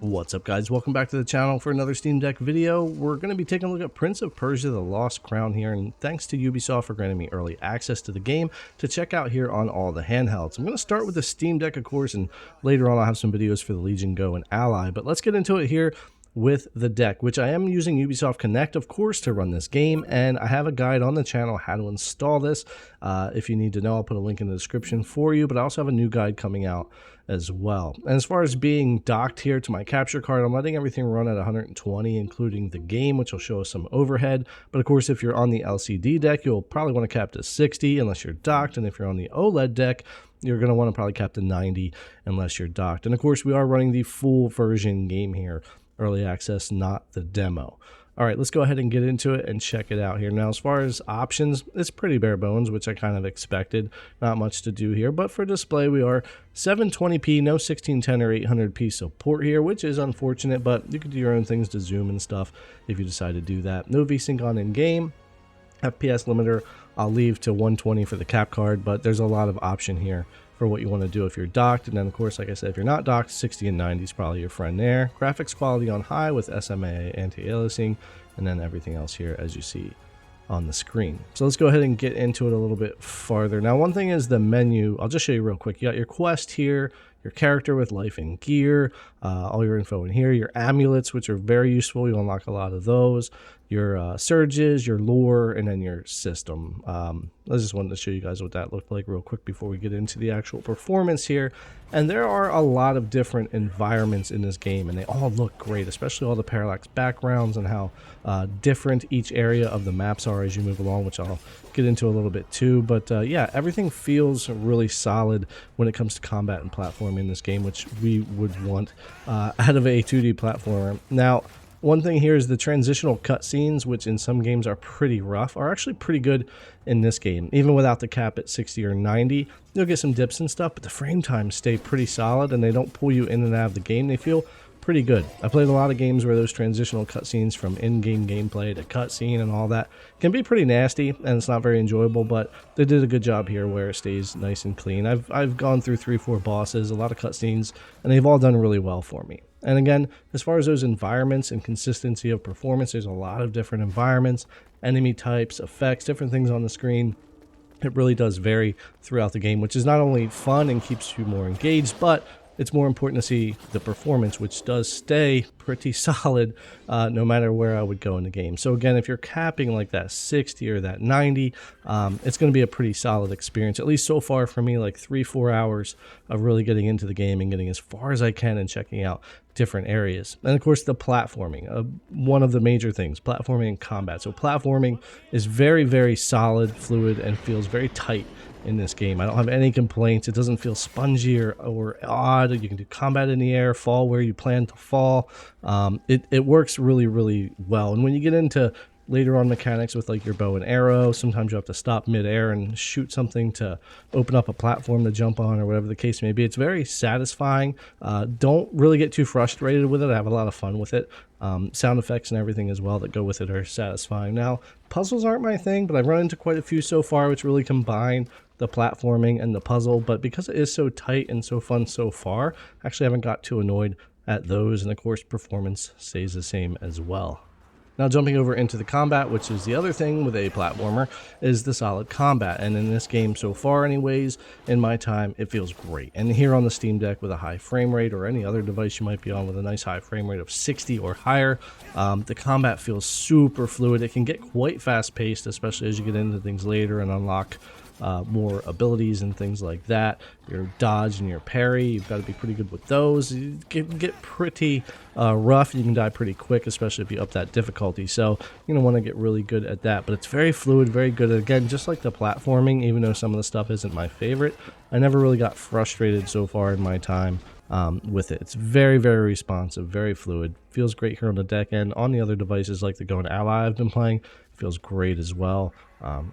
What's up, guys? Welcome back to the channel for another Steam Deck video. We're going to be taking a look at Prince of Persia: The Lost Crown here, and thanks to Ubisoft for granting me early access to the game to check out here on all the handhelds. I'm going to start with the Steam Deck, of course, and later on I'll have some videos for the Legion Go and Ally, but let's get into it here with the deck, which I am using Ubisoft Connect, of course, to run this game, and I have a guide on the channel how to install this. If you need to know, I'll put a link in the description for you, but I also have a new guide coming out as well. And as far as being docked here to my capture card, I'm letting everything run at 120, including the game, which will show us some overhead. But of course, if you're on the LCD deck, you'll probably want to cap to 60 unless you're docked, and if you're on the OLED deck, you're going to want to probably cap to 90 unless you're docked. And of course, we are running the full version game here, early access, not the demo. All right, let's go ahead and get into it and check it out here. Now, as far as options, it's pretty bare bones, which I kind of expected. Not much to do here, but for display, we are 720p, no 1610 or 800p support here, which is unfortunate, but you can do your own things to zoom and stuff if you decide to do that. No VSync on in-game. FPS limiter, I'll leave to 120 for the cap card, but there's a lot of option here for what you want to do if you're docked. And then, of course, like I said, if you're not docked, 60 and 90 is probably your friend there. Graphics quality on high with SMA anti-aliasing, and then everything else here as you see on the screen. So let's go ahead and get into it a little bit farther. Now, one thing is the menu. I'll just show you real quick. You got your quest here, your character with life and gear, all your info in here, your amulets, which are very useful. You unlock a lot of those, your surges, your lore, and then your system. I just wanted to show you guys what that looked like real quick before we get into the actual performance here. And there are a lot of different environments in this game, and they all look great, especially all the parallax backgrounds and how different each area of the maps are as you move along, which I'll get into a little bit too. But yeah, everything feels really solid when it comes to combat and platforming in this game, which we would want out of a 2D platformer. Now, one thing here is the transitional cutscenes, which in some games are pretty rough, are actually pretty good in this game. Even without the cap at 60 or 90, you'll get some dips and stuff, but the frame times stay pretty solid and they don't pull you in and out of the game. They feel pretty good. I played a lot of games where those transitional cutscenes from in-game gameplay to cutscene and all that can be pretty nasty and it's not very enjoyable, but they did a good job here where it stays nice and clean. I've gone through 3-4 bosses, a lot of cutscenes, and they've all done really well for me. And again, as far as those environments and consistency of performance, there's a lot of different environments, enemy types, effects, different things on the screen. It really does vary throughout the game, which is not only fun and keeps you more engaged, but it's more important to see the performance, which does stay pretty solid no matter where I would go in the game. So again, if you're capping like that 60 or that 90, it's going to be a pretty solid experience, at least so far for me, like 3-4 hours of really getting into the game and getting as far as I can and checking out different areas. And of course, the platforming, one of the major things, platforming and combat. So platforming is very, very solid, fluid, and feels very tight in this game. I don't have any complaints. It doesn't feel spongy or odd. You can do combat in the air, fall where you plan to fall. It works really, really well. And when you get into later on mechanics with like your bow and arrow, sometimes you have to stop mid-air and shoot something to open up a platform to jump on or whatever the case may be. It's very satisfying. Don't really get too frustrated with it. I have a lot of fun with it. Sound effects and everything as well that go with it are satisfying. Now, puzzles aren't my thing, but I've run into quite a few so far which really combine the platforming and the puzzle, but because it is so tight and so fun so far, I actually haven't got too annoyed at those, and of course performance stays the same as well. Now, jumping over into the combat, which is the other thing with a platformer, is the solid combat. And in this game so far anyways, in my time, it feels great. And here on the Steam Deck with a high frame rate, or any other device you might be on with a nice high frame rate of 60 or higher, the combat feels super fluid. It can get quite fast paced, especially as you get into things later and unlock more abilities and things like that. Your dodge and your parry, you've got to be pretty good with those. You can get pretty rough. You can die pretty quick, especially if you up that difficulty. So you're going to want to get really good at that. But it's very fluid, very good. Again, just like the platforming, even though some of the stuff isn't my favorite, I never really got frustrated so far in my time with it. It's very, very responsive, very fluid. Feels great here on the deck, and on the other devices like the Go and Ally I've been playing, feels great as well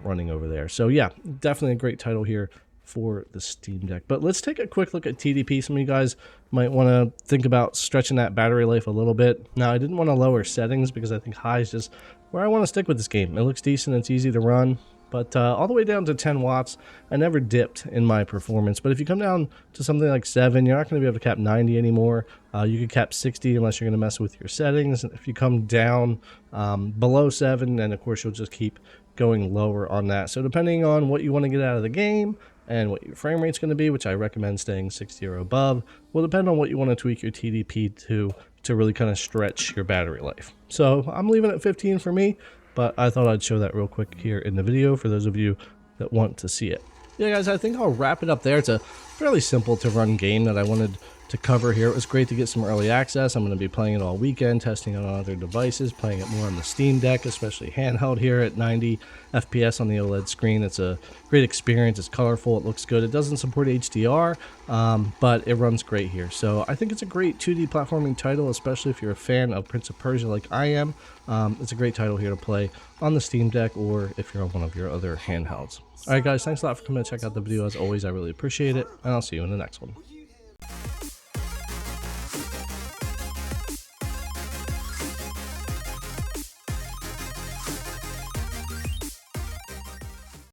running over there. So yeah, definitely a great title here for the Steam Deck. But let's take a quick look at TDP. Some of you guys might want to think about stretching that battery life a little bit. Now, I didn't want to lower settings because I think high is just where I want to stick with this game. It looks decent, it's easy to run. But all the way down to 10 watts, I never dipped in my performance. But if you come down to something like 7, you're not going to be able to cap 90 anymore. You can cap 60 unless you're going to mess with your settings. If you come down below 7, then of course you'll just keep going lower on that. So depending on what you want to get out of the game and what your frame rate's going to be, which I recommend staying 60 or above, will depend on what you want to tweak your TDP to really kind of stretch your battery life. So I'm leaving it 15 for me, but I thought I'd show that real quick here in the video for those of you that want to see it. Yeah, guys, I think I'll wrap it up there. It's a fairly simple to run game that I wanted to cover here. It was great to get some early access. I'm going to be playing it all weekend, testing it on other devices, playing it more on the Steam Deck, especially handheld here at 90 FPS on the OLED screen. It's a great experience. It's colorful. It looks good. It doesn't support HDR, but it runs great here. So I think it's a great 2D platforming title, especially if you're a fan of Prince of Persia like I am. It's a great title here to play on the Steam Deck or if you're on one of your other handhelds. All right, guys, thanks a lot for coming to check out the video. As always, I really appreciate it, and I'll see you in the next one.